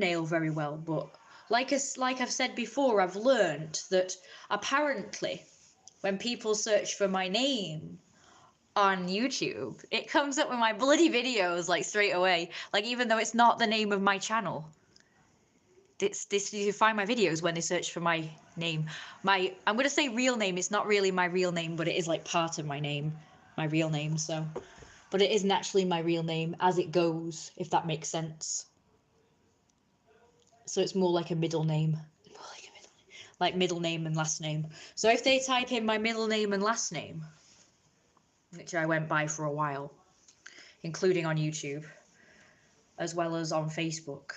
thumbnail very well, but like I've said before, I've learned that apparently when people search for my name on YouTube, it comes up with my bloody videos like straight away. Like even though it's not the name of my channel. This you find my videos when they search for my name. I'm gonna say real name. It's not really my real name, but it is like part of my name, my real name. So, but it isn't actually my real name as it goes, if that makes sense. So it's more like a middle name, like middle name and last name. So if they type in my middle name and last name, which I went by for a while, including on YouTube, as well as on Facebook,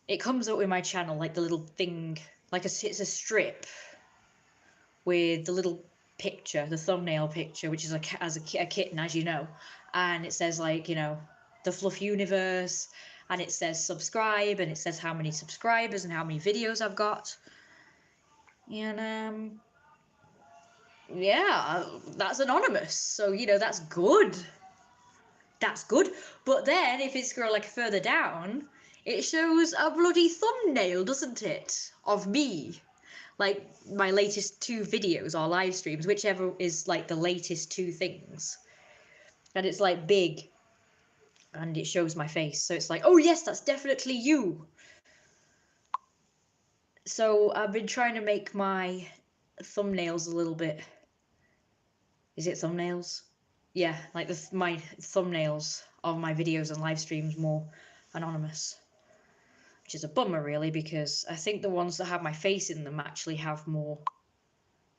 it comes up with my channel, like the little thing, like it's a strip with the little picture, the thumbnail picture, which is a kitten, as you know, and it says like, you know, the Fluff Universe, and it says subscribe, and it says how many subscribers and how many videos I've got, and yeah, that's anonymous, so you know that's good. That's good. But then if you scroll like further down, it shows a bloody thumbnail, doesn't it, of me, like my latest 2 videos or live streams, whichever is like the latest 2 things, and it's like big and it shows my face, so it's like, oh yes, that's definitely you. So I've been trying to make my thumbnails a little bit, is it thumbnails? Yeah, like my thumbnails of my videos and live streams more anonymous, which is a bummer really, because I think the ones that have my face in them actually have more,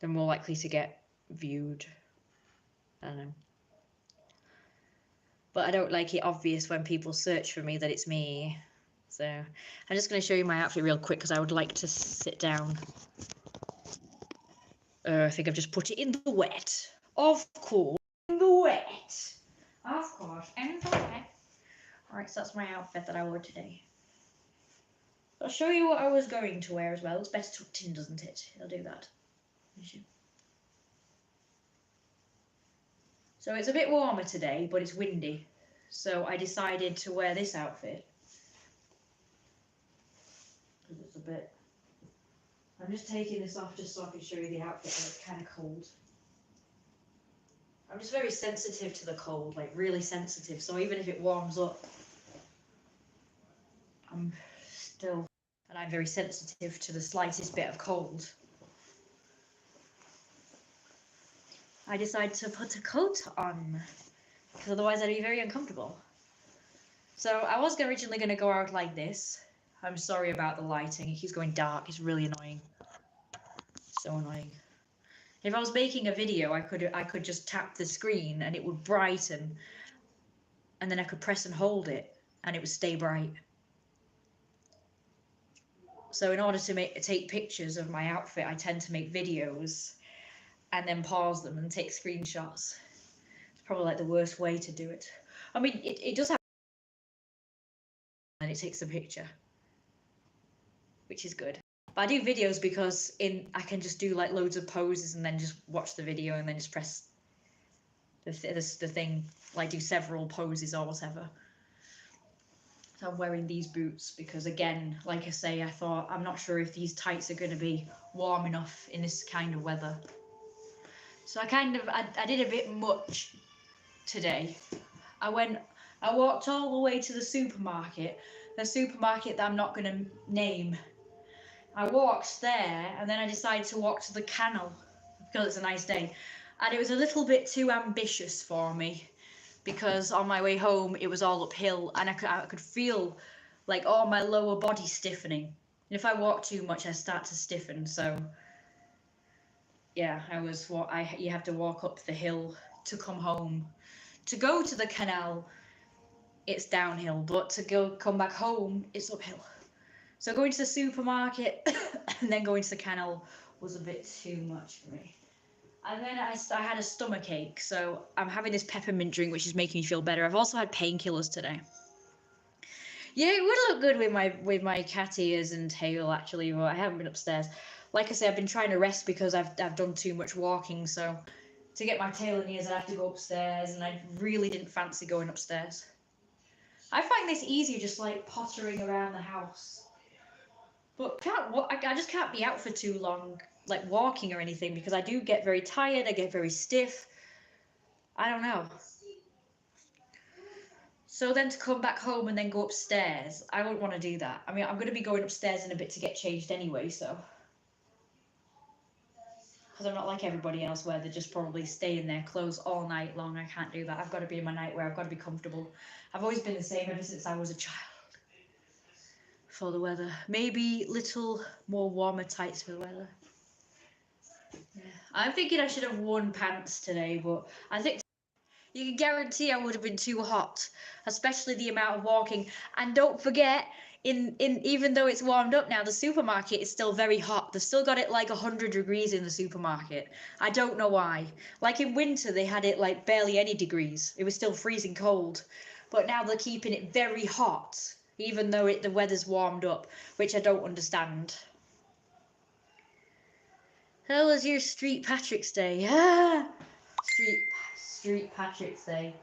they're more likely to get viewed. I don't know. But I don't like it obvious when people search for me that it's me. So I'm just going to show you my outfit real quick because I would like to sit down. I think I've just put it in the wet. Of course, in the wet. Of course, in the wet. Alright, so that's my outfit that I wore today. I'll show you what I was going to wear as well. It's better tucked in, doesn't it? I'll do that. So it's a bit warmer today, but it's windy. So I decided to wear this outfit. Because it's a bit... I'm just taking this off just so I can show you the outfit, but it's kind of cold. I'm just very sensitive to the cold, like really sensitive. So even if it warms up, I'm still... And I'm very sensitive to the slightest bit of cold. I decided to put a coat on, because otherwise I'd be very uncomfortable. So I was originally going to go out like this. I'm sorry about the lighting. It keeps going dark. It's really annoying. So annoying. If I was making a video, I could just tap the screen and it would brighten, and then I could press and hold it and it would stay bright. So in order to take pictures of my outfit, I tend to make videos and then pause them and take screenshots. It's probably like the worst way to do it. I mean, it does have, and it takes a picture, which is good. But I do videos because I can just do like loads of poses and then just watch the video and then just press the thing, like do several poses or whatever. So I'm wearing these boots because, again, like I say, I thought I'm not sure if these tights are going to be warm enough in this kind of weather. So I did a bit much today. I walked all the way to the supermarket that I'm not going to name. I walked there and then I decided to walk to the canal because it's a nice day. And it was a little bit too ambitious for me because on my way home it was all uphill and I could feel like all my lower body stiffening. And if I walk too much I start to stiffen, so yeah, you have to walk up the hill to come home. To go to the canal, it's downhill, but to come back home, it's uphill. So going to the supermarket and then going to the canal was a bit too much for me. And then I had a stomach ache, so I'm having this peppermint drink, which is making me feel better. I've also had painkillers today. Yeah, it would look good with my cat ears and tail, actually, but I haven't been upstairs. Like I say, I've been trying to rest because I've done too much walking, so to get my tail and ears, I have to go upstairs, and I really didn't fancy going upstairs. I find this easier just like pottering around the house. But I just can't be out for too long, like walking or anything, because I do get very tired, I get very stiff. I don't know. So then to come back home and then go upstairs, I wouldn't want to do that. I mean, I'm going to be going upstairs in a bit to get changed anyway, so. Because I'm not like everybody else where they just probably stay in their clothes all night long. I can't do that. I've got to be in my nightwear. I've got to be comfortable. I've always been the same ever since I was a child. For the weather. Maybe little more warmer tights for the weather. Yeah. I'm thinking I should have worn pants today, but I think you can guarantee I would have been too hot, especially the amount of walking. And don't forget, in even though it's warmed up now, the supermarket is still very hot. They've still got it like 100 degrees in the supermarket. I don't know why. Like in winter, they had it like barely any degrees. It was still freezing cold. But now they're keeping it very hot, even though the weather's warmed up, which I don't understand. How was your Street Patrick's Day? Ah! Street Patrick's Day.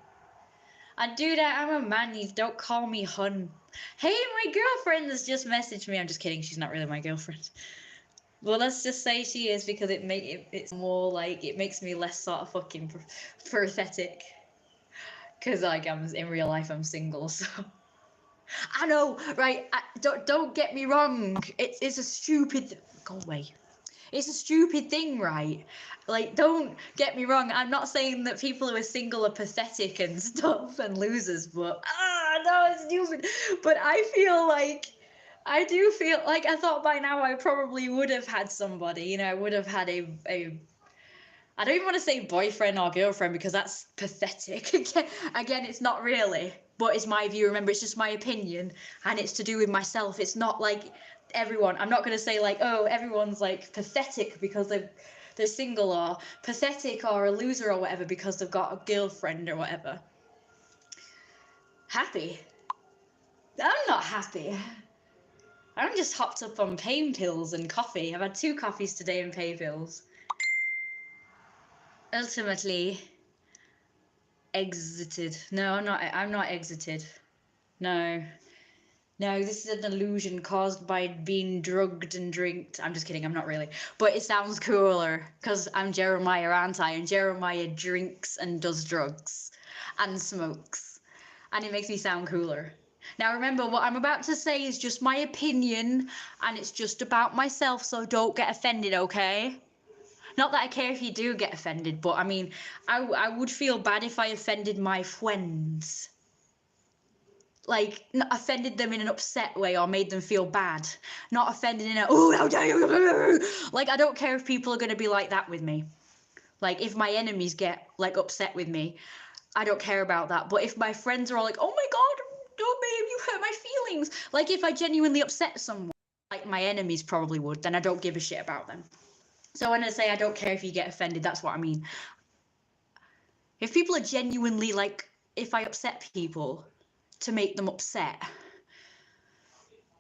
I do that. I'm a man. You don't call me hun. Hey, my girlfriend has just messaged me. I'm just kidding. She's not really my girlfriend. Well, let's just say she is because it's more like it makes me less sort of fucking pathetic. Cause like in real life I'm single, so. I know, right? Don't get me wrong. It's a stupid. Go away. It's a stupid thing, right? Like, don't get me wrong. I'm not saying that people who are single are pathetic and stuff and losers, but no, it's stupid. But I do feel like I thought by now I probably would have had somebody. You know, I would have had a I don't even want to say boyfriend or girlfriend because that's pathetic. Again, it's not really, but it's my view. Remember, it's just my opinion, and it's to do with myself. It's not like everyone. I'm not going to say like, oh, everyone's like pathetic because they're single, or pathetic or a loser or whatever because they've got a girlfriend or whatever. Happy? I'm not happy. I'm just hopped up on pain pills and coffee. I've had 2 coffees today and pain pills. Ultimately exited. No, I'm not exited. No, this is an illusion caused by being drugged and drinked. I'm just kidding, I'm not really, but it sounds cooler because I'm Jeremiah, aren't I? And Jeremiah drinks and does drugs and smokes, and it makes me sound cooler. Now remember, what I'm about to say is just my opinion and it's just about myself, so don't get offended, okay? Not that I care if you do get offended, but I mean, I would feel bad if I offended my friends. Like, not offended them in an upset way or made them feel bad. Not offended in a, oh, how dare you. Like, I don't care if people are going to be like that with me. Like, if my enemies get, like, upset with me, I don't care about that. But if my friends are all like, oh my God, oh babe, you hurt my feelings. Like, if I genuinely upset someone, like my enemies probably would, then I don't give a shit about them. So when I say I don't care if you get offended, that's what I mean. If people are genuinely like, if I upset people to make them upset,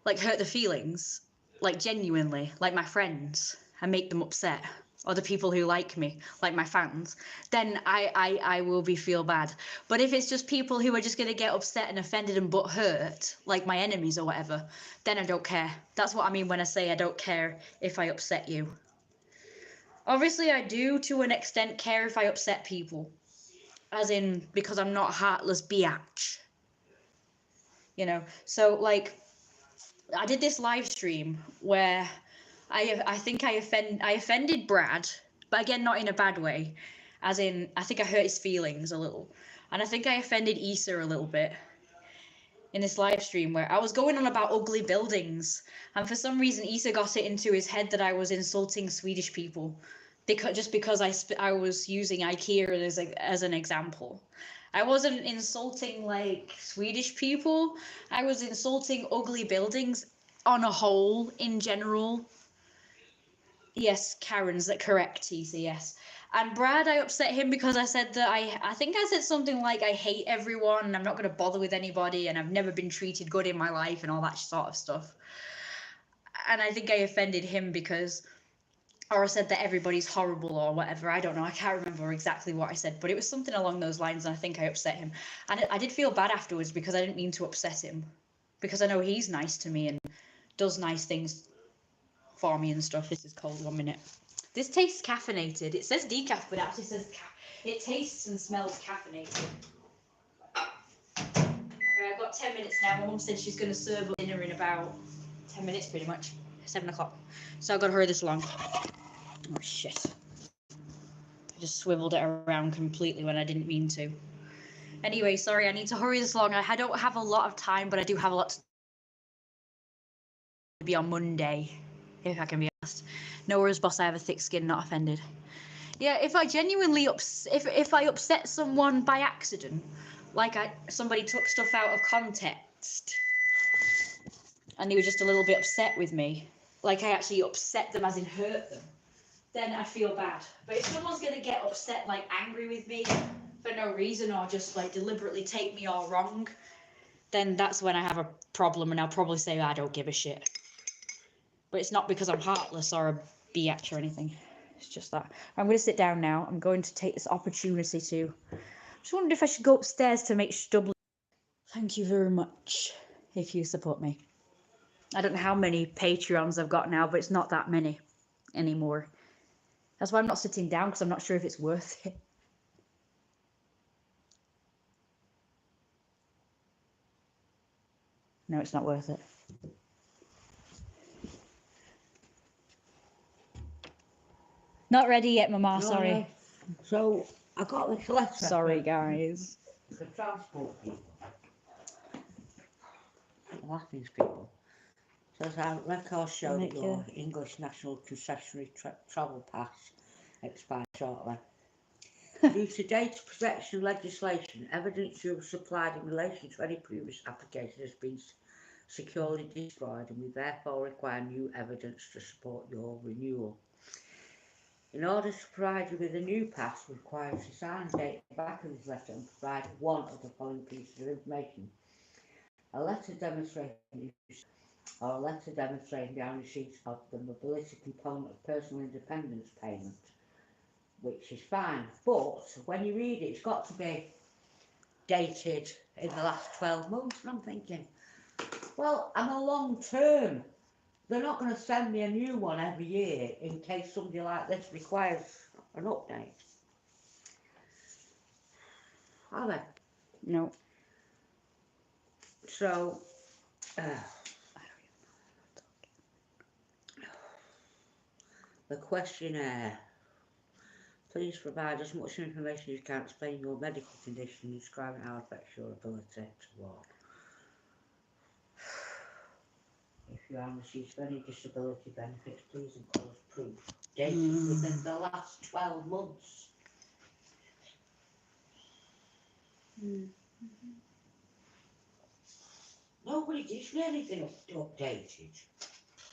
like hurt their feelings, like genuinely, like my friends, and make them upset, or the people who like me, like my fans, then I will feel bad. But if it's just people who are just gonna get upset and offended and but hurt, like my enemies or whatever, then I don't care. That's what I mean when I say I don't care if I upset you. Obviously, I do, to an extent, care if I upset people. As in, because I'm not a heartless biatch. You know? So, like, I did this live stream where I think I offended Brad, but again, not in a bad way. As in, I think I hurt his feelings a little. And I think I offended Issa a little bit in this live stream where I was going on about ugly buildings, and for some reason Issa got it into his head that I was insulting Swedish people, because I was using IKEA as an example. I wasn't insulting like Swedish people. I was insulting ugly buildings on a whole in general. Yes, Karen's that correct, Issa, yes. And Brad, I upset him because I said that I think I said something like I hate everyone and I'm not going to bother with anybody and I've never been treated good in my life and all that sort of stuff. And I think I offended him because or I said that everybody's horrible or whatever. I don't know. I can't remember exactly what I said, but it was something along those lines, and I think I upset him. And I did feel bad afterwards because I didn't mean to upset him, because I know he's nice to me and does nice things for me and stuff. This is cold. 1 minute. This tastes caffeinated. It says decaf, but it actually says it tastes and smells caffeinated. Right, I've got 10 minutes now. My mum said she's going to serve up dinner in about 10 minutes, pretty much. 7 o'clock. So I've got to hurry this along. Oh, shit. I just swiveled it around completely when I didn't mean to. Anyway, sorry, I need to hurry this along. I don't have a lot of time, but I do have a lot to be on Monday, if I can be honest. No worries, boss. I have a thick skin, not offended. Yeah, if I genuinely if I upset someone by accident, like somebody took stuff out of context, and they were just a little bit upset with me, like I actually upset them as in hurt them, then I feel bad. But if someone's gonna get upset, like angry with me for no reason, or just like deliberately take me all wrong, then that's when I have a problem, and I'll probably say I don't give a shit. But it's not because I'm heartless or a biatch or anything. It's just that. I'm going to sit down now. I'm going to take this opportunity to... I just wondered if I should go upstairs to make Stubbly. Thank you very much if you support me. I don't know how many Patreons I've got now, but it's not that many anymore. That's why I'm not sitting down, because I'm not sure if it's worth it. No, it's not worth it. Not ready yet, Mama, sorry. No. So, I got this letter. Sorry, guys. The transport people. The Latins people. Says our records show that your English National Concessionary Travel Pass expires shortly. Due to data protection legislation, evidence you have supplied in relation to any previous application has been securely destroyed, and we therefore require new evidence to support your renewal. In order to provide you with a new pass, we require you to sign and date the back of this letter and provide one of the following pieces of information: a letter demonstrating or a letter demonstrating the receipt of the mobility component of personal independence payment, which is fine, but when you read it, it's got to be dated in the last 12 months, and I'm thinking, well, I'm a long term. They're not going to send me a new one every year in case somebody like this requires an update. Are they? No. So, the questionnaire. Please provide as much information as you can explaining your medical condition and describing how it affects your ability to walk. If you are on receipt of any disability benefits, please enclose proof dated within the last 12 months. Nobody gives me anything updated.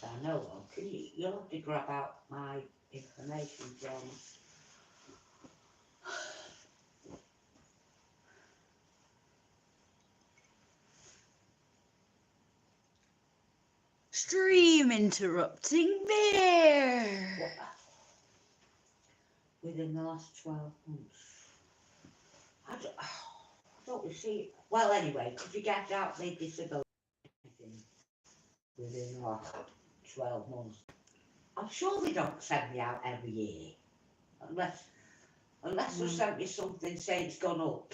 I know of. You'll have to grab out my information from. Stream interrupting bear. Within the last 12 months. I don't receive. Well, anyway, could you get out the disability within the last 12 months? I'm sure they don't send me out every year. Unless they sent me something saying it's gone up.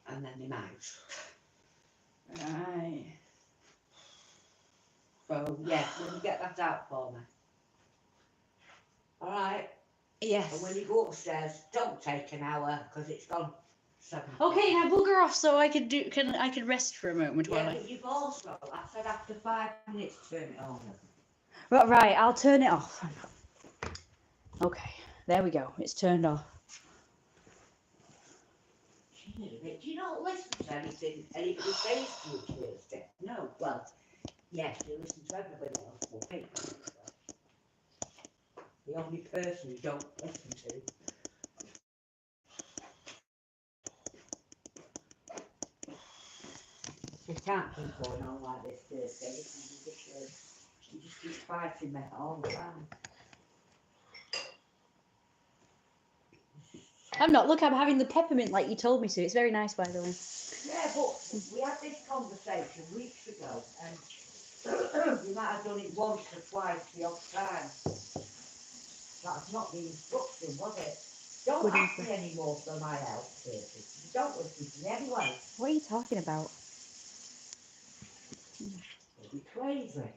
And then they might. Right. So, yeah, will you get that out for me? Alright? Yes. And when you go upstairs, don't take an hour, because it's gone 7 o'clock. Okay, now booger off so I could rest for a moment while Yeah, but you've also, I said after 5 minutes, turn it on. Right, I'll turn it off. Okay, there we go. It's turned off. Do you not listen to anything anybody says to you Tuesday? No, well, yes, you listen to everybody else, but me. The only person you don't listen to. You can't keep going on like this Thursday. This is ridiculous. You just keep fighting me all the time. I'm not. Look, I'm having the peppermint like you told me to. It's very nice, by the way. Yeah, but we had this conversation weeks ago, and you might have done it once or twice the odd time. That's not the instruction, was it? Don't What ask is me any more for my help, Katie. You don't listen to me anyway. What are you talking about? You'll be crazy.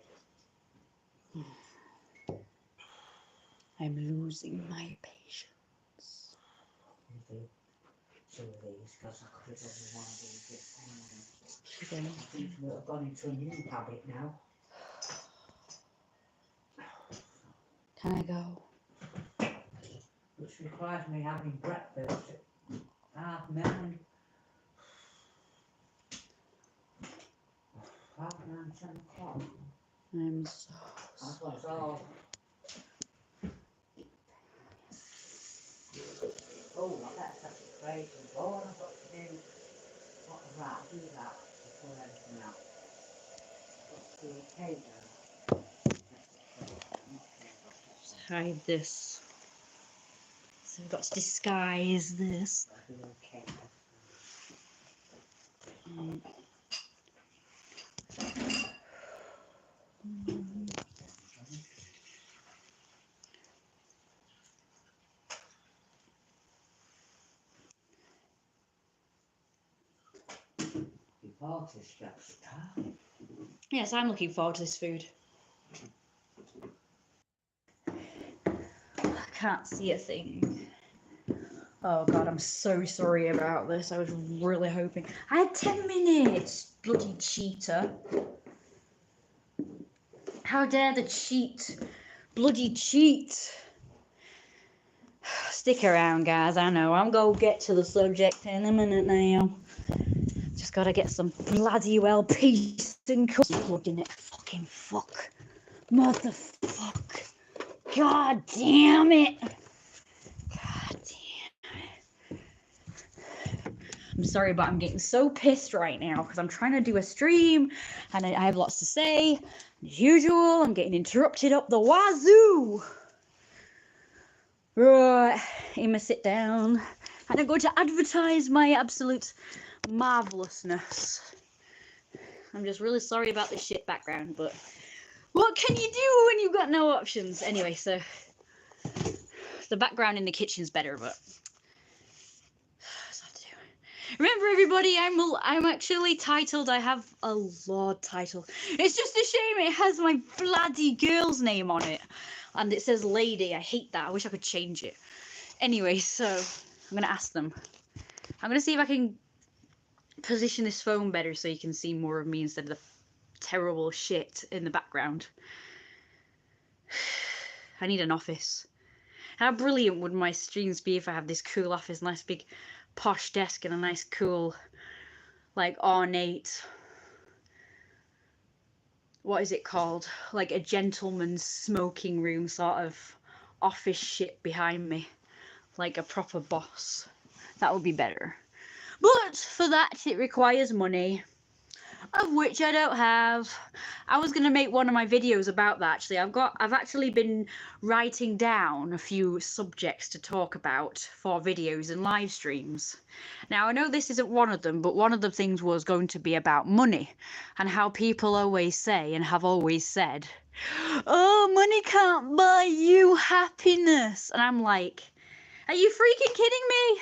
I'm losing my patience. You do two of these, because I could have done one of these this time. Again. I think we've gone into a new habit now. Can I go? Which requires me having breakfast at 9:30. 9:30, 10 o'clock. I'm so That's what it's all. Oh, that's such a crazy. Oh, I've got to do what is that? Do that before anything else. Got to do a cake down. hide this. So we've got to disguise this. Got to do a cake. Your party's just started. Yes, I'm looking forward to this food. I can't see a thing. Oh god, I'm so sorry about this. I was really hoping. I had 10 minutes, bloody cheater. How dare the cheat? Bloody cheat. Stick around, guys. I know. I'm gonna get to the subject in a minute now. Just gotta get some bloody well peace and plugged in it. Fucking fuck. Motherfuck. God damn it. God damn it. I'm sorry, but I'm getting so pissed right now because I'm trying to do a stream and I have lots to say. As usual, I'm getting interrupted up the wazoo. Right, I'm gonna sit down and I'm going to advertise my absolute marvelousness. I'm just really sorry about this shit background, but what can you do when you've got no options? Anyway, so the background in the kitchen's better, but remember, everybody, I'm actually titled. I have a Lord title. It's just a shame it has my bloody girl's name on it, and it says lady. I hate that. I wish I could change it. Anyway, so I'm gonna ask them. I'm gonna see if I can position this phone better so you can see more of me instead of the terrible shit in the background. I need an office. How brilliant would my streams be if I have this cool office, nice big posh desk and a nice cool, like, ornate, what is it called, like a gentleman's smoking room sort of office shit behind me, like a proper boss. That would be better, but for that it requires money, of which I don't have. I was gonna make one of my videos about that. Actually, I've actually been writing down a few subjects to talk about for videos and live streams. Now, I know this isn't one of them, but one of the things was going to be about money and how people always say and have always said, oh, money can't buy you happiness. And I'm like, are you freaking kidding me?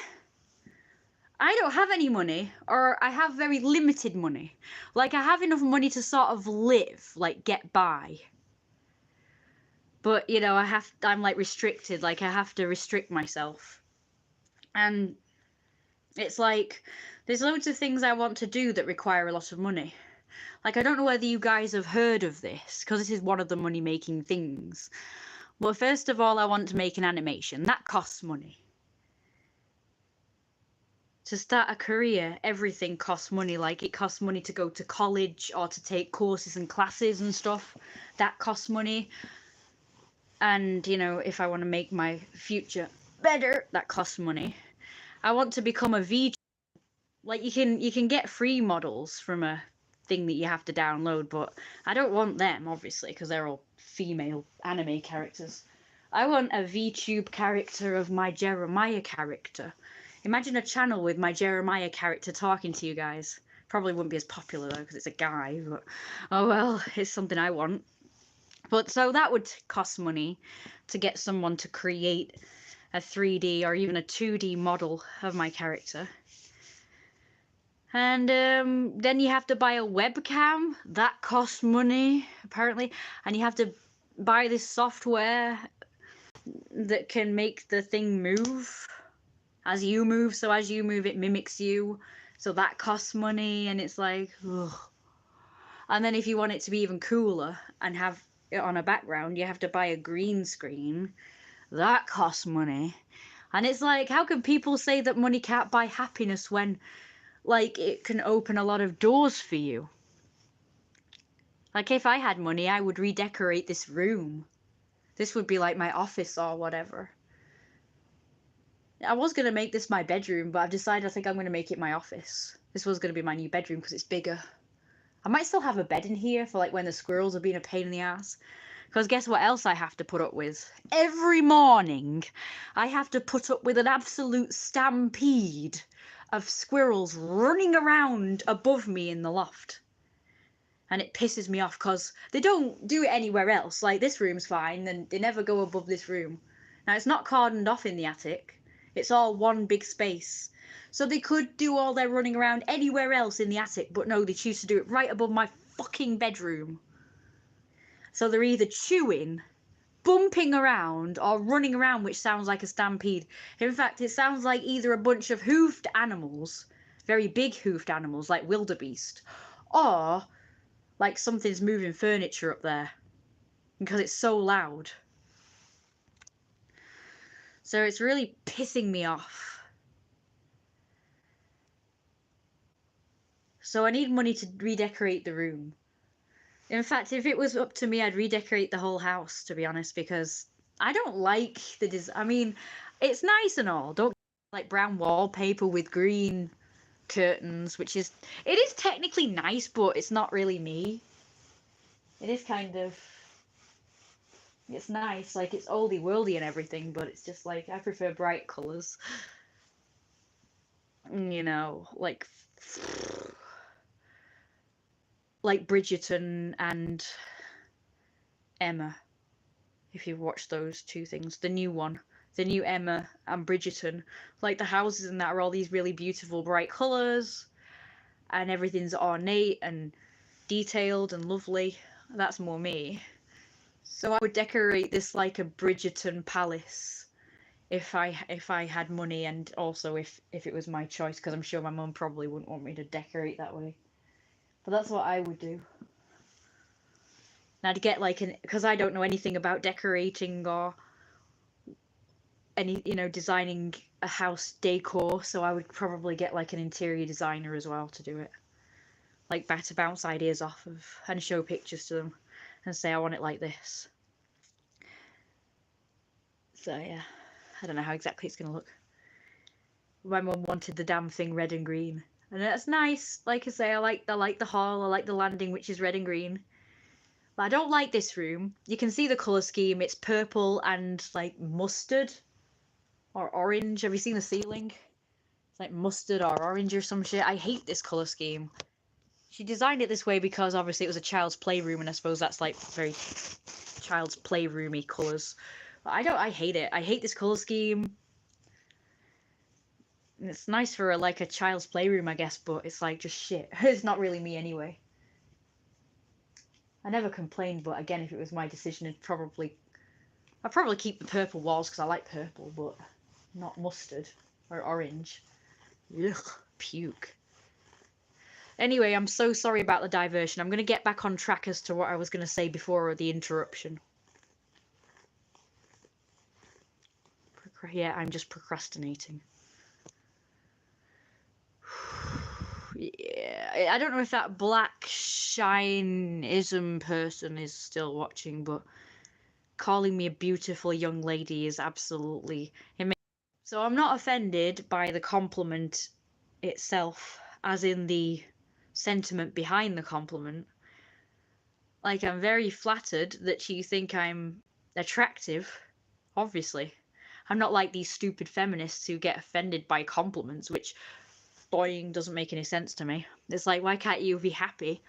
I don't have any money, or I have very limited money. Like, I have enough money to sort of live, like, get by. But, you know, I'm like restricted, like I have to restrict myself. And it's like, there's loads of things I want to do that require a lot of money. Like, I don't know whether you guys have heard of this, because this is one of the money-making things. Well, first of all, I want to make an animation. That costs money. To start a career, everything costs money. Like, it costs money to go to college or to take courses and classes and stuff. That costs money. And, you know, if I want to make my future better, that costs money. I want to become a VTuber. Like, you can get free models from a thing that you have to download, but I don't want them, obviously, because they're all female anime characters. I want a VTube character of my Jeremiah character. Imagine a channel with my Jeremiah character talking to you guys. Probably wouldn't be as popular though because it's a guy, but oh well, it's something I want. But so that would cost money to get someone to create a 3D or even a 2D model of my character. And then you have to buy a webcam. That costs money, apparently. And you have to buy this software that can make the thing move as you move. So as you move, it mimics you. So that costs money. And it's like, ugh. And then if you want it to be even cooler and have it on a background, you have to buy a green screen. That costs money. And it's like, how can people say that money can't buy happiness when, like, it can open a lot of doors for you? Like, if I had money, I would redecorate this room. This would be like my office or whatever. I was going to make this my bedroom, but I've decided I think I'm going to make it my office. This was going to be my new bedroom because it's bigger. I might still have a bed in here for like when the squirrels are being a pain in the ass. Because guess what else I have to put up with? Every morning, I have to put up with an absolute stampede of squirrels running around above me in the loft. And it pisses me off because they don't do it anywhere else. Like, this room's fine, and they never go above this room. Now, it's not cordoned off in the attic. It's all one big space. So they could do all their running around anywhere else in the attic, but no, they choose to do it right above my fucking bedroom. So they're either chewing, bumping around, or running around, which sounds like a stampede. In fact, it sounds like either a bunch of hoofed animals, very big hoofed animals like wildebeest, or like something's moving furniture up there because it's so loud. So it's really pissing me off. So I need money to redecorate the room. In fact, if it was up to me, I'd redecorate the whole house, to be honest, because I don't like the design. I mean, it's nice and all. Don't like brown wallpaper with green curtains, which is, it is technically nice, but it's not really me. It is kind of, it's nice, like it's oldie worldy and everything, but it's just like, I prefer bright colours. You know, like Bridgerton and Emma, if you've watched those two things. The new one, the new Emma and Bridgerton, like the houses and that are all these really beautiful bright colours and everything's ornate and detailed and lovely. That's more me. So I would decorate this like a Bridgerton palace if I had money, and also if it was my choice, because I'm sure my mum probably wouldn't want me to decorate that way. But that's what I would do. And I'd get like because I don't know anything about decorating or any, you know, designing a house decor, so I would probably get like an interior designer as well to do it. Like to bounce ideas off of and show pictures to them and say I want it like this. So yeah, I don't know how exactly it's gonna look. My mum wanted the damn thing red and green, and that's nice. Like I say, I like the hall, I like the landing, which is red and green. But I don't like this room. You can see the colour scheme. It's purple and like mustard or orange. Have you seen the ceiling? It's like mustard or orange or some shit. I hate this colour scheme. She designed it this way because obviously it was a child's playroom, and I suppose that's like very child's playroomy colours. But I hate it. I hate this colour scheme. And it's nice for like a child's playroom, I guess, but it's like just shit. It's not really me anyway. I never complained, but again, if it was my decision, I'd probably keep the purple walls because I like purple, but not mustard or orange. Ugh, puke. Anyway, I'm so sorry about the diversion. I'm going to get back on track as to what I was going to say before the interruption. Yeah, I'm just procrastinating. Yeah, I don't know if that black shineism person is still watching, but calling me a beautiful young lady is absolutely... So I'm not offended by the compliment itself, as in the sentiment behind the compliment. Like, I'm very flattered that you think I'm attractive, obviously. I'm not like these stupid feminists who get offended by compliments, which boing doesn't make any sense to me. It's like, why can't you be happy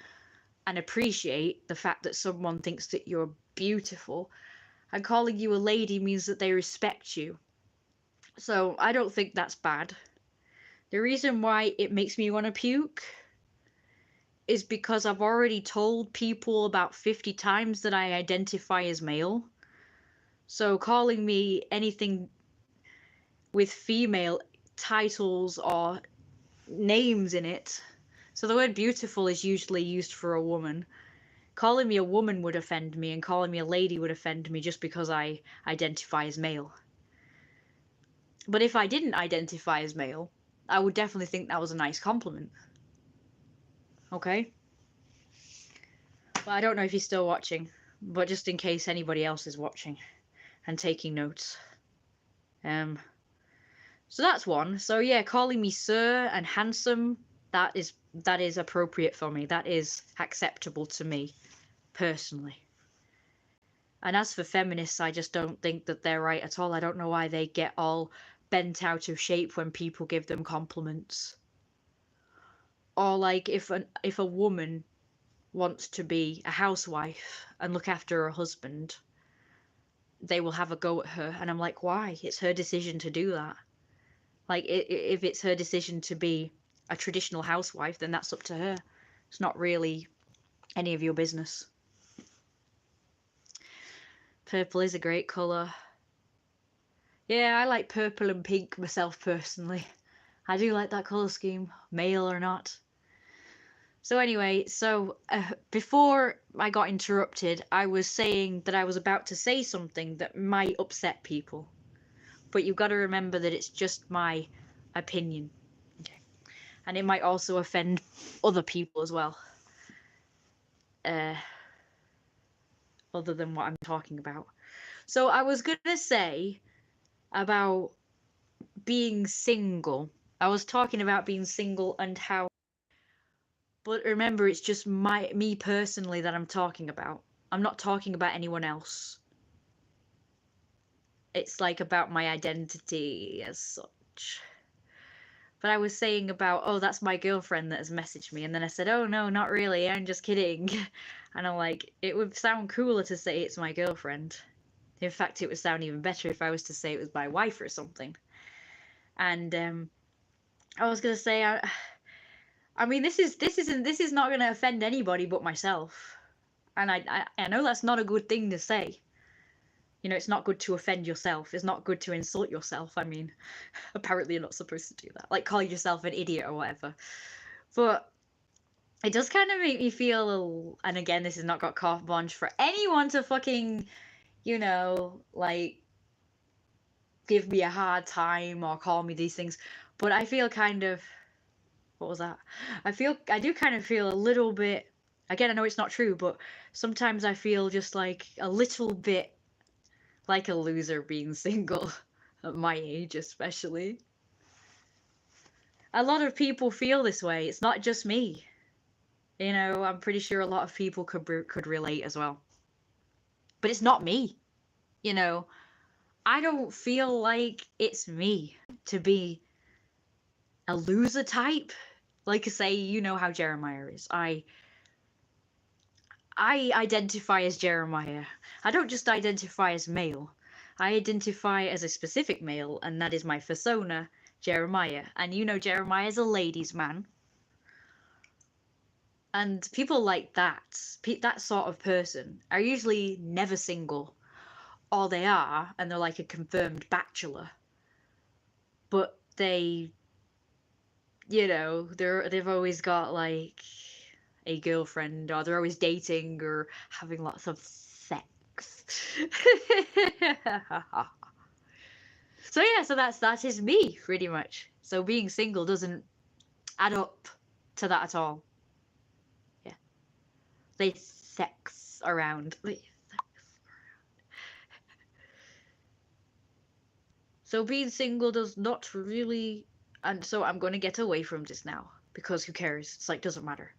and appreciate the fact that someone thinks that you're beautiful? And calling you a lady means that they respect you. So I don't think that's bad. The reason why it makes me want to puke is because I've already told people about 50 times that I identify as male. So calling me anything with female titles or names in it. So the word beautiful is usually used for a woman. Calling me a woman would offend me, and calling me a lady would offend me just because I identify as male. But if I didn't identify as male, I would definitely think that was a nice compliment. Okay? But I don't know if you're still watching, but just in case anybody else is watching and taking notes. So that's one. So yeah, calling me sir and handsome, that is appropriate for me. That is acceptable to me, personally. And as for feminists, I just don't think that they're right at all. I don't know why they get all bent out of shape when people give them compliments. Or like if a woman wants to be a housewife and look after her husband, they will have a go at her, and I'm like, why? It's her decision to do that. Like, if it's her decision to be a traditional housewife, then that's up to her. It's not really any of your business. Purple is a great colour. Yeah, I like purple and pink myself personally. I do like that colour scheme, male or not. So anyway, before I got interrupted, I was saying that I was about to say something that might upset people. But you've got to remember that it's just my opinion. Okay. And it might also offend other people as well. Other than what I'm talking about. So I was going to say about being single. I was talking about being single and how... But remember, it's just me personally that I'm talking about. I'm not talking about anyone else. It's like about my identity as such. But I was saying about, oh, that's my girlfriend that has messaged me. And then I said, oh, no, not really. I'm just kidding. And I'm like, it would sound cooler to say it's my girlfriend. In fact, it would sound even better if I was to say it was my wife or something. And I was going to say, I mean, this is not going to offend anybody but myself. And I know that's not a good thing to say. You know, it's not good to offend yourself. It's not good to insult yourself. I mean, apparently you're not supposed to do that. Like, call yourself an idiot or whatever. But it does kind of make me feel, and again, this has not got carte blanche for anyone to fucking, you know, like, give me a hard time or call me these things. But I feel kind of, what was that? I do kind of feel a little bit, again, I know it's not true, but sometimes I feel just like a little bit like a loser being single, at my age especially. A lot of people feel this way. It's not just me. You know, I'm pretty sure a lot of people could relate as well. But it's not me. You know, I don't feel like it's me to be a loser type. Like I say, you know how Jeremiah is. I identify as Jeremiah. I don't just identify as male. I identify as a specific male, and that is my persona, Jeremiah. And you know Jeremiah is a ladies' man. And people like that sort of person, are usually never single. Or they are, and they're like a confirmed bachelor. But they, you know, they've always got like a girlfriend, or they're always dating or having lots of sex. So yeah, so that is me pretty much. So being single doesn't add up to that at all. Yeah, they sex around. So being single does not really, and so I'm going to get away from this now because who cares? It's like, doesn't matter.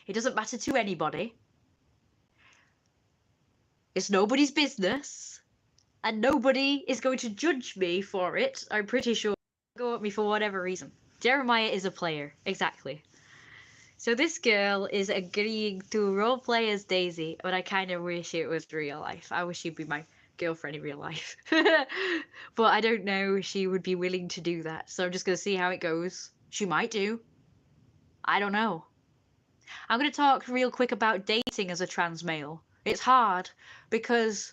It doesn't matter to anybody. It's nobody's business. and nobody is going to judge me for it. I'm pretty sure. Go at me for whatever reason. Jeremiah is a player, exactly. So this girl is agreeing to roleplay as Daisy, but I kind of wish it was real life. I wish she'd be my girlfriend in real life. But I don't know if she would be willing to do that. So I'm just going to see how it goes. She might do. I don't know. I'm going to talk real quick about dating as a trans male. It's hard because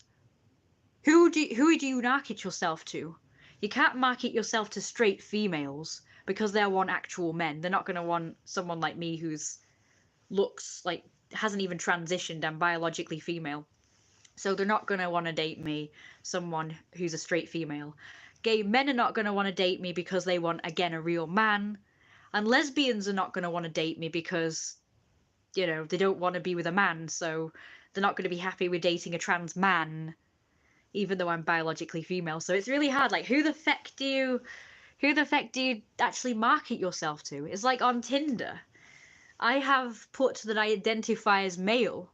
who do you market yourself to? You can't market yourself to straight females because they'll want actual men. They're not going to want someone like me who's looks like hasn't even transitioned and biologically female. So they're not going to want to date me, someone who's a straight female. Gay men are not going to want to date me because they want, again, a real man. And lesbians are not going to want to date me because, you know, they don't want to be with a man. So they're not going to be happy with dating a trans man, even though I'm biologically female. So it's really hard. Like, who the feck do you actually market yourself to? It's like on Tinder. I have put that I identify as male.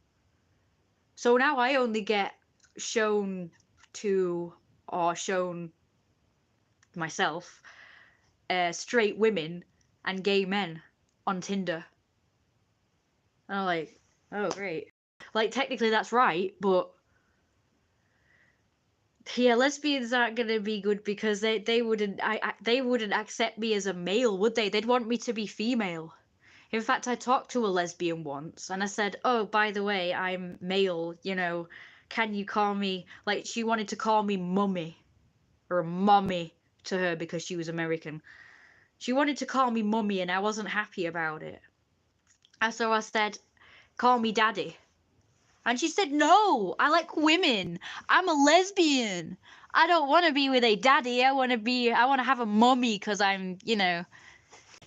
So now I only get shown to, or shown myself, straight women and gay men on Tinder. And I'm like, oh, great. Like, technically that's right, but yeah, lesbians aren't gonna be good because they wouldn't accept me as a male, would they? They'd want me to be female. In fact, I talked to a lesbian once and I said, oh, by the way, I'm male, you know, can you call me, like, she wanted to call me mummy, or mommy to her because she was American. She wanted to call me mummy and I wasn't happy about it. And so I said, call me daddy. And she said, no, I like women. I'm a lesbian. I don't want to be with a daddy. I want to have a mummy because I'm, you know.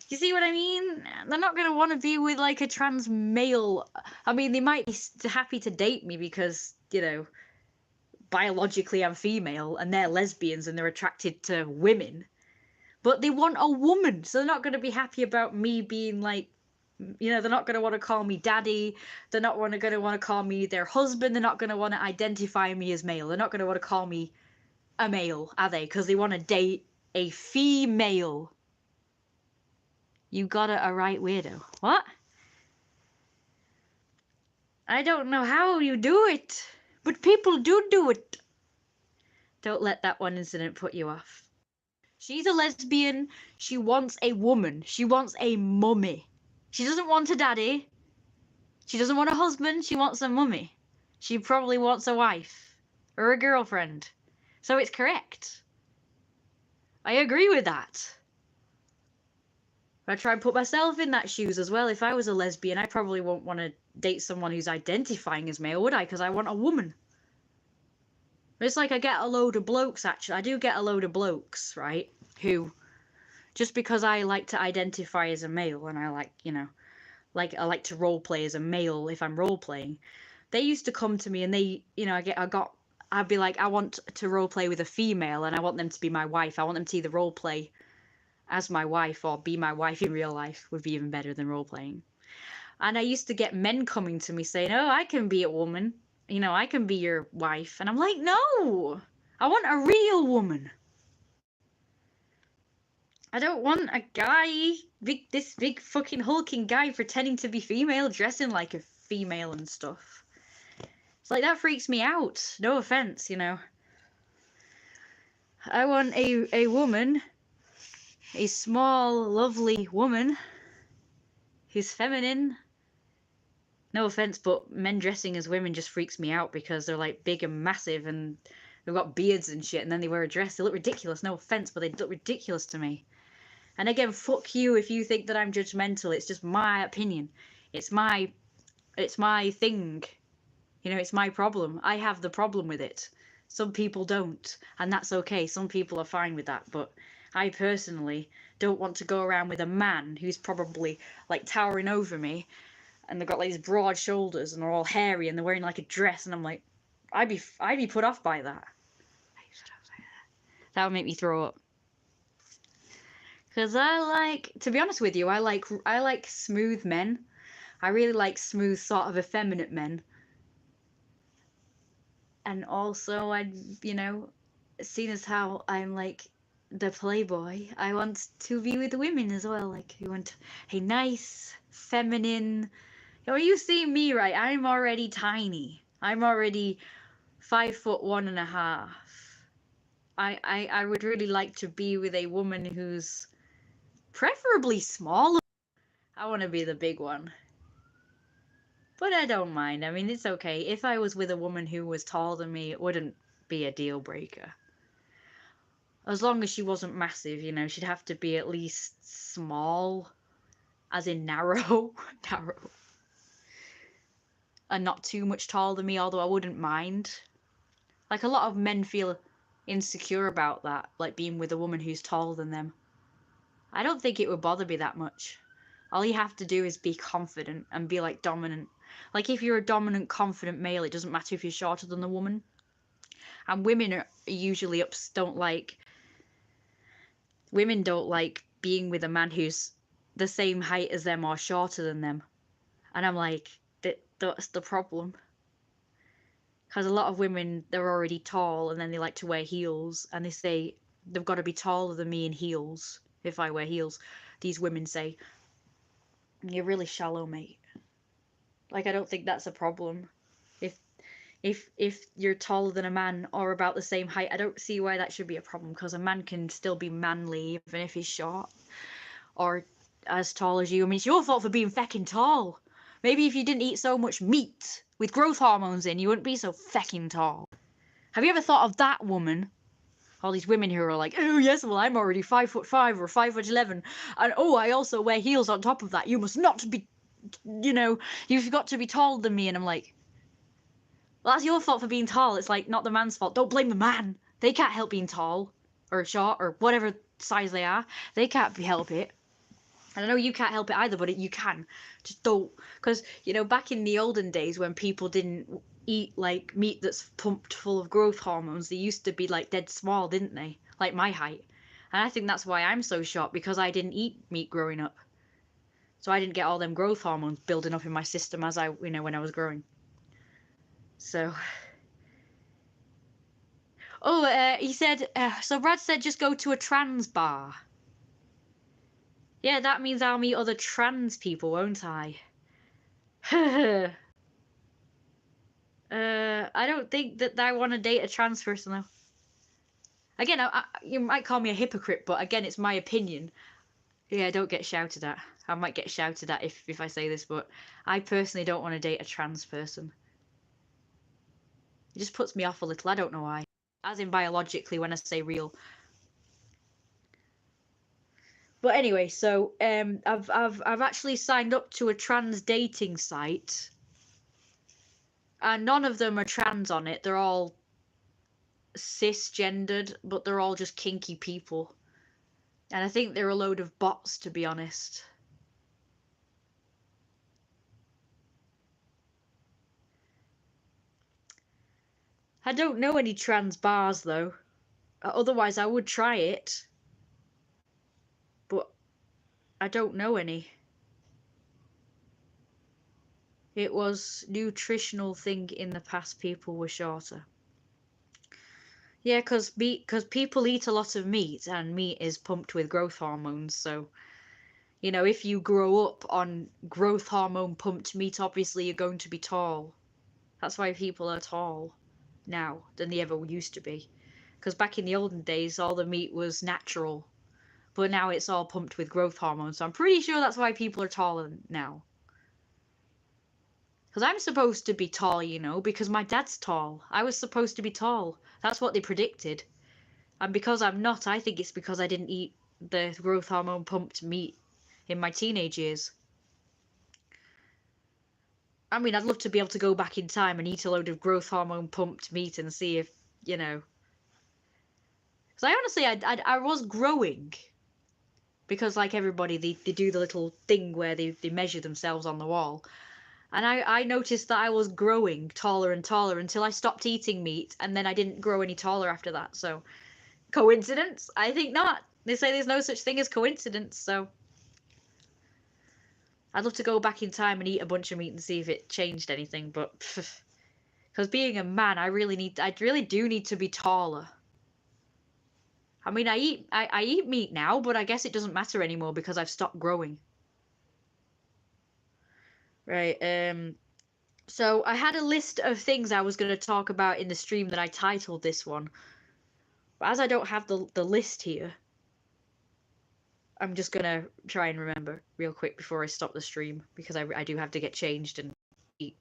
You see what I mean? They're not going to want to be with like a trans male. I mean, they might be happy to date me because, you know, biologically I'm female and they're lesbians and they're attracted to women. But they want a woman. So they're not going to be happy about me being like, you know, they're not going to want to call me daddy. They're not going to want to call me their husband. They're not going to want to identify me as male. They're not going to want to call me a male, are they? Because they want to date a female. You got it a right weirdo. What? I don't know how you do it, but people do it. Don't let that one incident put you off. She's a lesbian. She wants a woman. She wants a mummy. She doesn't want a daddy. She doesn't want a husband. She wants a mummy. She probably wants a wife or a girlfriend. So it's correct. I agree with that. I try and put myself in that shoes as well. If I was a lesbian, I probably won't want to date someone who's identifying as male, would I? Because I want a woman. It's like I get a load of blokes, actually. I do get a load of blokes, right? Who, just because I like to identify as a male and I like, you know, like I like to role play as a male if I'm role playing, they used to come to me and they, you know, I'd be like, I want to role play with a female and I want them to be my wife. I want them to either role play as my wife or be my wife in real life, would be even better than role playing. And I used to get men coming to me saying, oh, I can be a woman, you know, I can be your wife. And I'm like, no, I want a real woman. I don't want a guy, this big fucking hulking guy pretending to be female, dressing like a female and stuff. It's like, that freaks me out. No offense, you know. I want a woman, a small, lovely woman who's feminine. No offense, but men dressing as women just freaks me out because they're like big and massive and they've got beards and shit and then they wear a dress. They look ridiculous. No offense, but they look ridiculous to me. And again, fuck you if you think that I'm judgmental. It's just my opinion. It's my thing. You know, it's my problem. I have the problem with it. Some people don't, and that's okay. Some people are fine with that, but I personally don't want to go around with a man who's probably like towering over me and they've got like these broad shoulders and they're all hairy and they're wearing like a dress and I'm like, I'd be put off by that. That would make me throw up. Because I like, to be honest with you, I like smooth men. I really like smooth, sort of effeminate men. And also, you know, seeing as how I'm like the playboy, I want to be with women as well. Like, you want a nice, feminine. You see me, right? I'm already tiny. I'm already 5'1.5". I would really like to be with a woman who's preferably smaller. I want to be the big one. But I don't mind. I mean, it's okay. If I was with a woman who was taller than me, it wouldn't be a deal breaker. As long as she wasn't massive, you know, she'd have to be at least small, as in narrow, narrow. And not too much taller than me, although I wouldn't mind. Like, a lot of men feel insecure about that, like being with a woman who's taller than them. I don't think it would bother me that much. All you have to do is be confident and be, like, dominant. Like, if you're a dominant, confident male, it doesn't matter if you're shorter than the woman. And women are usually women don't like being with a man who's the same height as them or shorter than them. And I'm like, that's the problem. Because a lot of women, they're already tall and then they like to wear heels, and they say they've got to be taller than me in heels if I wear heels. These women say, you're really shallow, mate. Like, I don't think that's a problem. If you're taller than a man or about the same height, I don't see why that should be a problem, because a man can still be manly even if he's short or as tall as you. I mean, it's your fault for being feckin' tall. Maybe if you didn't eat so much meat with growth hormones in, you wouldn't be so feckin' tall. Have you ever thought of that woman? All these women who are like, oh yes, well, I'm already 5'5" or 5'11", and oh, I also wear heels on top of that. You must not be, you know, you've got to be taller than me. And I'm like, well, that's your fault for being tall. It's like not the man's fault. Don't blame the man. They can't help being tall or short or whatever size they are. They can't help it. And I know you can't help it either, but you can. Just don't. Because, you know, back in the olden days when people didn't eat, like, meat that's pumped full of growth hormones, they used to be, like, dead small, didn't they? Like my height. And I think that's why I'm so short, because I didn't eat meat growing up. So I didn't get all them growth hormones building up in my system as when I was growing. So... Oh, he said, so Brad said just go to a trans bar. Yeah, that means I'll meet other trans people, won't I? I don't think that I want to date a trans person, though. Again, you might call me a hypocrite, but again, it's my opinion. Yeah, don't get shouted at. I might get shouted at if I say this, but I personally don't want to date a trans person. It just puts me off a little. I don't know why. As in biologically, when I say real. But anyway, so I've actually signed up to a trans dating site, and none of them are trans on it. They're all cisgendered, but they're all just kinky people, and I think they're a load of bots, to be honest. I don't know any trans bars though. Otherwise, I would try it, but I don't know any. It was nutritional thing in the past. People were shorter. Yeah, because people eat a lot of meat, and meat is pumped with growth hormones. So, you know, if you grow up on growth hormone pumped meat, obviously you're going to be tall. That's why people are tall now than they ever used to be. Because back in the olden days, all the meat was natural, but now it's all pumped with growth hormones. So I'm pretty sure that's why people are taller now. Because I'm supposed to be tall, you know, because my dad's tall. I was supposed to be tall. That's what they predicted. And because I'm not, I think it's because I didn't eat the growth hormone pumped meat in my teenage years. I mean, I'd love to be able to go back in time and eat a load of growth hormone pumped meat and see if, you know. Because I honestly, I was growing. Because like everybody, they do the little thing where they measure themselves on the wall. And I noticed that I was growing taller and taller until I stopped eating meat, and then I didn't grow any taller after that. So, coincidence? I think not. They say there's no such thing as coincidence, so I'd love to go back in time and eat a bunch of meat and see if it changed anything, but because being a man, I really do need to be taller. I mean, I eat meat now, but I guess it doesn't matter anymore because I've stopped growing. Right. So I had a list of things I was going to talk about in the stream that I titled this one. But as I don't have the list here, I'm just going to try and remember real quick before I stop the stream because I do have to get changed and eat.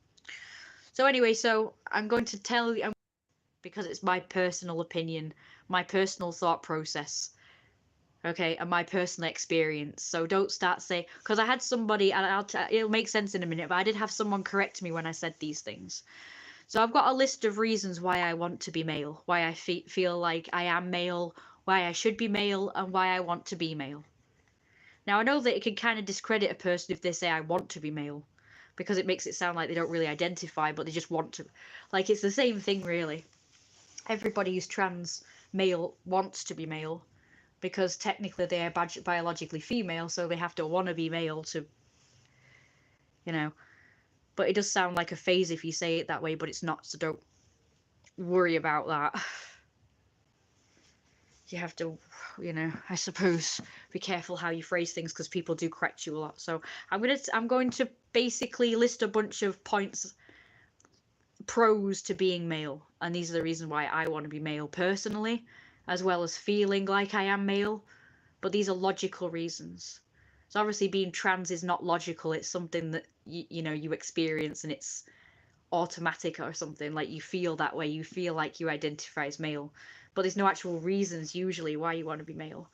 So anyway, so I'm going to tell you, because it's my personal opinion, my personal thought process, okay, and my personal experience. So don't start saying, because I had somebody, and it'll make sense in a minute, but I did have someone correct me when I said these things. So I've got a list of reasons why I want to be male, why I feel like I am male, why I should be male, and why I want to be male. Now I know that it can kind of discredit a person if they say I want to be male, because it makes it sound like they don't really identify, but they just want to. Like, it's the same thing, really. Everybody who's trans male wants to be male, because technically they are biologically female, so they have to want to be male to, you know. But it does sound like a phase if you say it that way, but it's not, so don't worry about that. You have to, you know, I suppose, be careful how you phrase things because people do correct you a lot. So I'm going to basically list a bunch of points, pros to being male, and these are the reasons why I want to be male personally, as well as feeling like I am male. But these are logical reasons. So obviously being trans is not logical. It's something that you know, you experience, and it's automatic or something. Like, you feel that way. You feel like you identify as male. But there's no actual reasons usually why you want to be male.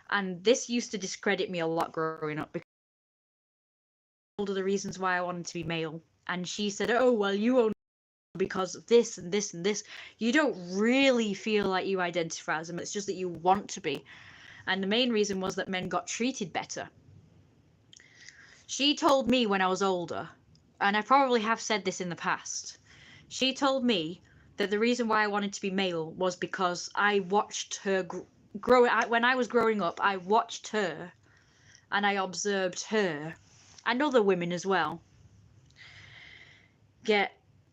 And this used to discredit me a lot growing up, because I told her the reasons why I wanted to be male. And she said, oh, well, you only because of this and this and this. You don't really feel like you identify as them. It's just that you want to be. And the main reason was that men got treated better. She told me when I was older, and I probably have said this in the past, she told me that the reason why I wanted to be male was because I watched her grow. When I was growing up, I watched her, and I observed her, and other women as well,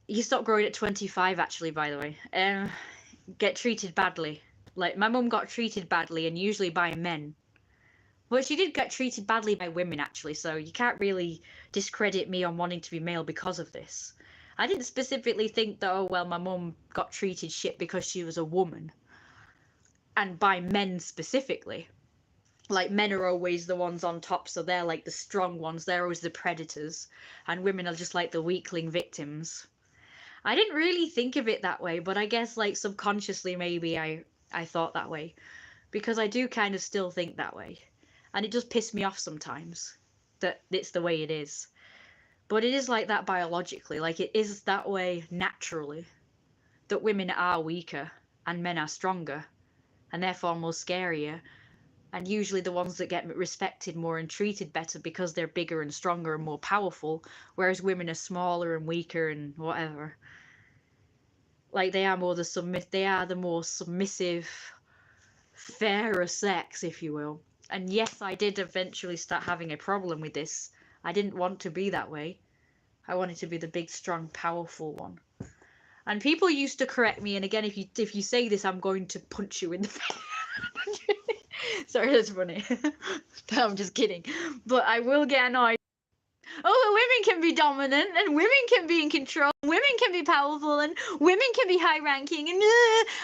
you stopped growing at 25 actually, by the way, get treated badly. Like, my mum got treated badly, and usually by men. Well, she did get treated badly by women, actually, so you can't really discredit me on wanting to be male because of this. I didn't specifically think that, oh, well, my mum got treated shit because she was a woman. And by men specifically. Like, men are always the ones on top, so they're like the strong ones. They're always the predators. And women are just like the weakling victims. I didn't really think of it that way, but I guess, like, subconsciously maybe I thought that way. Because I do kind of still think that way. And it does piss me off sometimes that it's the way it is. But it is like that biologically. Like, it is that way naturally. That women are weaker and men are stronger. And therefore more scarier. And usually the ones that get respected more and treated better because they're bigger and stronger and more powerful. Whereas women are smaller and weaker and whatever. Like, they are the more submissive, fairer sex, if you will. And yes, I did eventually start having a problem with this. I didn't want to be that way. I wanted to be the big, strong, powerful one. And people used to correct me, and again, if you say this, I'm going to punch you in the face. Sorry, that's funny. No, I'm just kidding. But I will get annoyed. Oh, women can be dominant, and women can be in control, and women can be powerful, and women can be high-ranking, and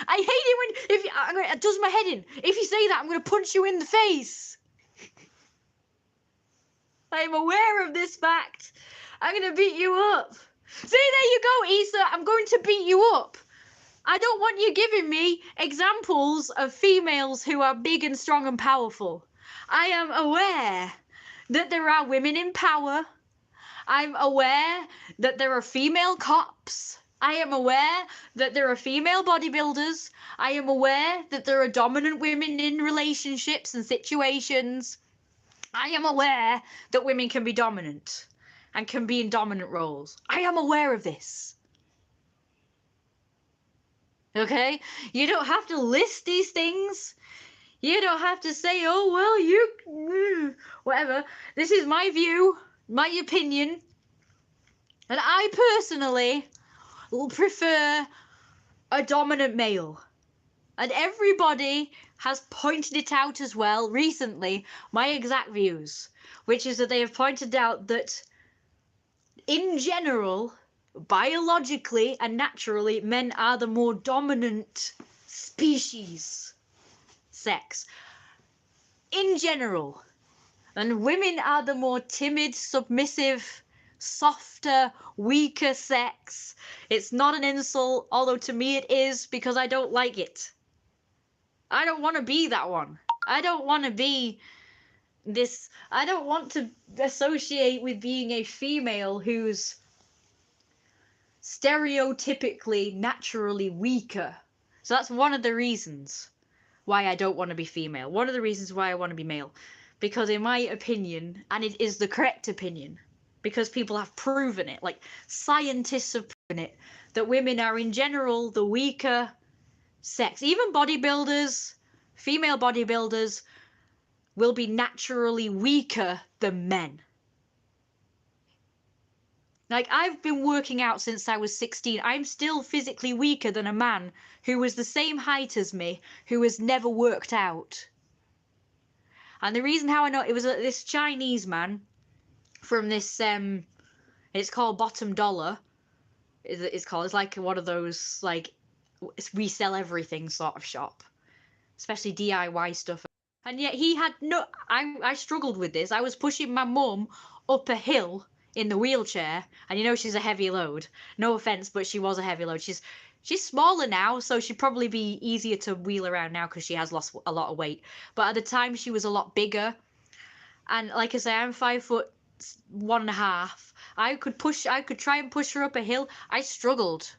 I hate it when it does my head in. If you say that, I'm going to punch you in the face. I'm aware of this fact. I'm going to beat you up. See, there you go, Issa. I'm going to beat you up. I don't want you giving me examples of females who are big and strong and powerful. I am aware that there are women in power. I'm aware that there are female cops. I am aware that there are female bodybuilders. I am aware that there are dominant women in relationships and situations. I am aware that women can be dominant and can be in dominant roles. I am aware of this. Okay? You don't have to list these things. You don't have to say, oh, well, you... whatever. This is my view, my opinion. And I personally will prefer a dominant male. And everybody has pointed it out as well recently, my exact views, which is that they have pointed out that in general, biologically and naturally, men are the more dominant species, sex. In general. And women are the more timid, submissive, softer, weaker sex. It's not an insult, although to me it is, because I don't like it. I don't want to be that one. I don't want to be this. I don't want to associate with being a female who's stereotypically, naturally weaker. So that's one of the reasons why I don't want to be female. One of the reasons why I want to be male. Because in my opinion, and it is the correct opinion, because people have proven it, like scientists have proven it, that women are in general the weaker sex. Even bodybuilders, female bodybuilders, will be naturally weaker than men. Like, I've been working out since I was 16. I'm still physically weaker than a man who was the same height as me, who has never worked out. And the reason how I know it was this Chinese man from this, it's called Bottom Dollar. It's called. It's like one of those, like, we sell everything sort of shop, especially DIY stuff. And yet he had no. I struggled with this. I was pushing my mum up a hill in the wheelchair, and you know she's a heavy load. No offense, but she was a heavy load. She's smaller now, so she'd probably be easier to wheel around now because she has lost a lot of weight. But at the time, she was a lot bigger. And like I say, I'm 5'1.5". I could try and push her up a hill. I struggled.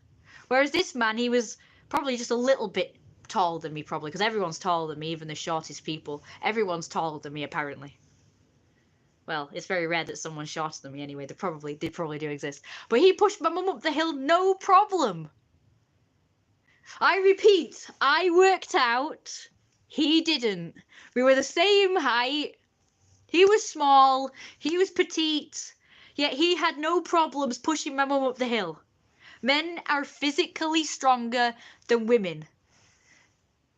Whereas this man, he was probably just a little bit taller than me, probably, because everyone's taller than me, even the shortest people. Everyone's taller than me, apparently. Well, it's very rare that someone's shorter than me anyway. They probably do exist. But he pushed my mum up the hill, no problem. I repeat, I worked out. He didn't. We were the same height. He was small. He was petite. Yet he had no problems pushing my mum up the hill. Men are physically stronger than women.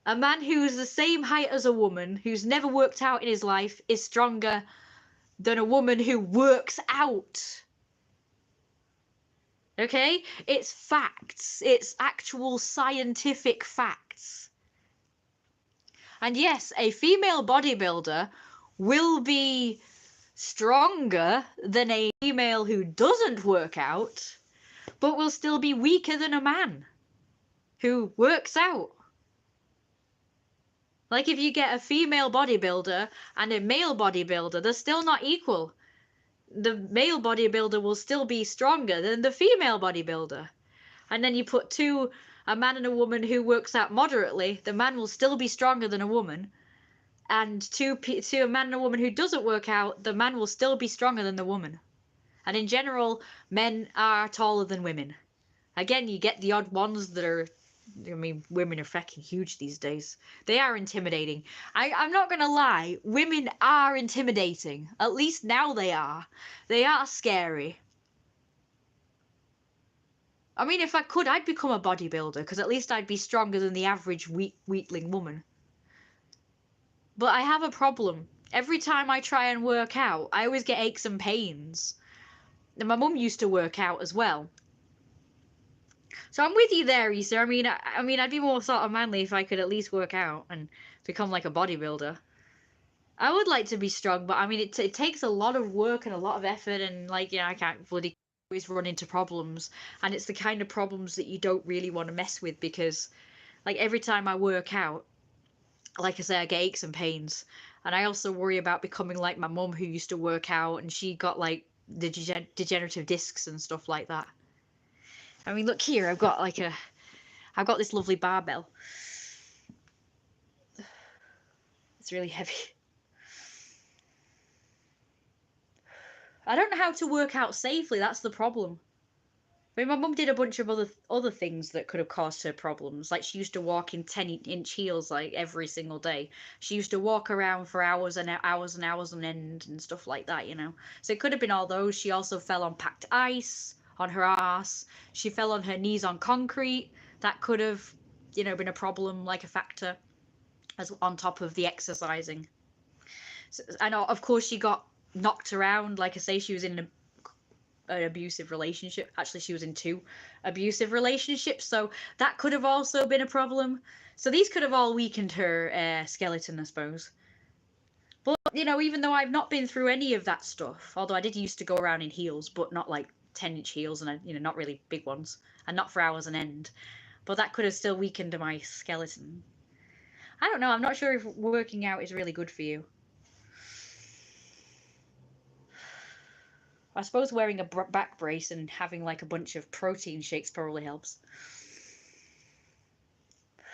A man who is the same height as a woman, who's never worked out in his life, is stronger than a woman who works out. Okay? It's facts. It's actual scientific facts. And yes, a female bodybuilder will be stronger than a female who doesn't work out, but will still be weaker than a man who works out. Like, if you get a female bodybuilder and a male bodybuilder, they're still not equal. The male bodybuilder will still be stronger than the female bodybuilder. And then you put a man and a woman who works out moderately, the man will still be stronger than a woman. And to a man and a woman who doesn't work out, the man will still be stronger than the woman. And in general, men are taller than women. Again, you get the odd ones that are, I mean, women are fucking huge these days. They are intimidating. I'm not going to lie. Women are intimidating. At least now they are. They are scary. I mean, if I could, I'd become a bodybuilder, because at least I'd be stronger than the average weakling woman. But I have a problem. Every time I try and work out, I always get aches and pains. And my mum used to work out as well. So I'm with you there, Issa. I mean, I'd be more sort of manly if I could at least work out and become like a bodybuilder. I would like to be strong, but I mean, it takes a lot of work and a lot of effort, and like, I can't bloody always run into problems, and it's the kind of problems that you don't really want to mess with, because like every time I work out, like I say, I get aches and pains, and I also worry about becoming like my mum, who used to work out, and she got like the degenerative discs and stuff like that. I mean, look here, I've got this lovely barbell. It's really heavy. I don't know how to work out safely, that's the problem. I mean, my mum did a bunch of other things that could have caused her problems. Like, she used to walk in 10-inch heels, like, every single day. She used to walk around for hours and hours and hours on end and stuff like that, So it could have been all those. She also fell on packed ice on her ass. She fell on her knees on concrete. That could have been a problem, like a factor, as on top of the exercising. So, and of course she got knocked around. Like I say, she was in an abusive relationship. Actually, she was in 2 abusive relationships, so that could have also been a problem. So these could have all weakened her skeleton, I suppose. But even though I've not been through any of that stuff, although I did used to go around in heels, but not like 10-inch heels, and not really big ones, and not for hours on end. But that could have still weakened my skeleton. I don't know. I'm not sure if working out is really good for you. I suppose wearing a back brace and having like a bunch of protein shakes probably helps. You're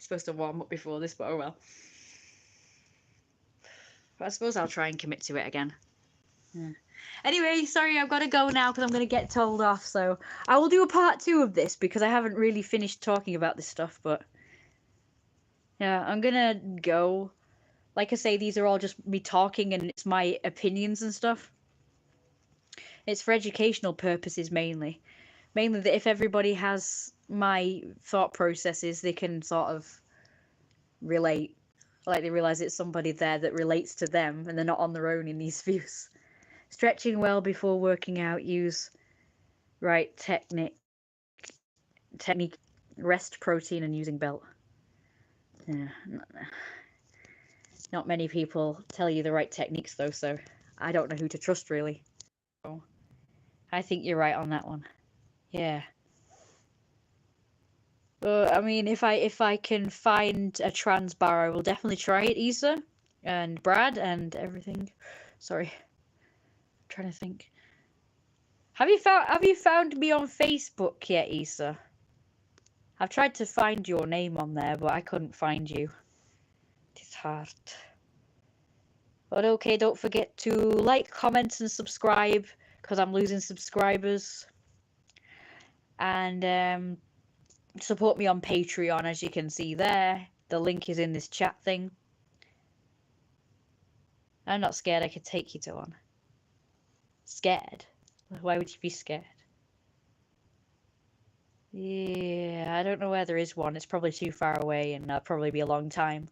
supposed to warm up before this, but oh well. But I suppose I'll try and commit to it again. Yeah. Anyway, sorry, I've got to go now because I'm going to get told off. So I will do a part 2 of this because I haven't really finished talking about this stuff. But yeah, I'm going to go. Like I say, these are all just me talking and it's my opinions and stuff. It's for educational purposes mainly. Mainly that if everybody has my thought processes, they can sort of relate. Like they realise it's somebody there that relates to them and they're not on their own in these views. Stretching well before working out. Use right technique, rest protein and using belt. Yeah, not many people tell you the right techniques though, so I don't know who to trust really. So I think you're right on that one. Yeah. I mean, if I can find a trans bar, I will definitely try it, Isa and Brad and everything. Sorry, I'm trying to think. Have you found me on Facebook yet, Isa? I've tried to find your name on there, but I couldn't find you. It's hard. But okay, don't forget to like, comment, and subscribe because I'm losing subscribers. And support me on Patreon, as you can see there. The link is in this chat thing. I'm not scared. I could take you to one. Scared? Why would you be scared? Yeah, I don't know where there is one. It's probably too far away and that'll probably be a long time.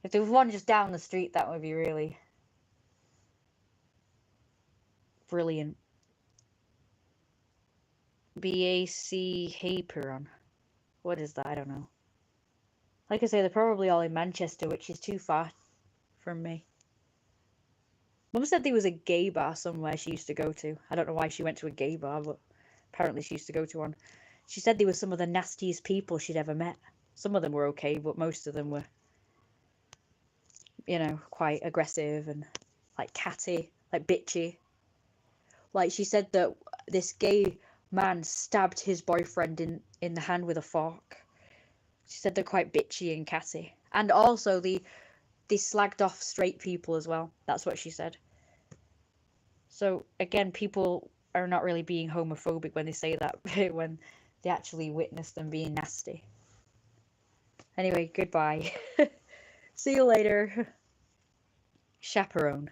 If there was one just down the street, that would be really brilliant. BAC Haperon. What is that? I don't know. Like I say, they're probably all in Manchester, which is too far from me. Mum said there was a gay bar somewhere she used to go to. I don't know why she went to a gay bar, but apparently she used to go to one. She said they were some of the nastiest people she'd ever met. Some of them were okay, but most of them were, quite aggressive and like catty, like bitchy. Like she said that this gay man stabbed his boyfriend in the hand with a fork. She said they're quite bitchy and catty. And also they slagged off straight people as well. That's what she said. So again, people are not really being homophobic when they say that, when they actually witness them being nasty. Anyway, goodbye. See you later. Chaperone.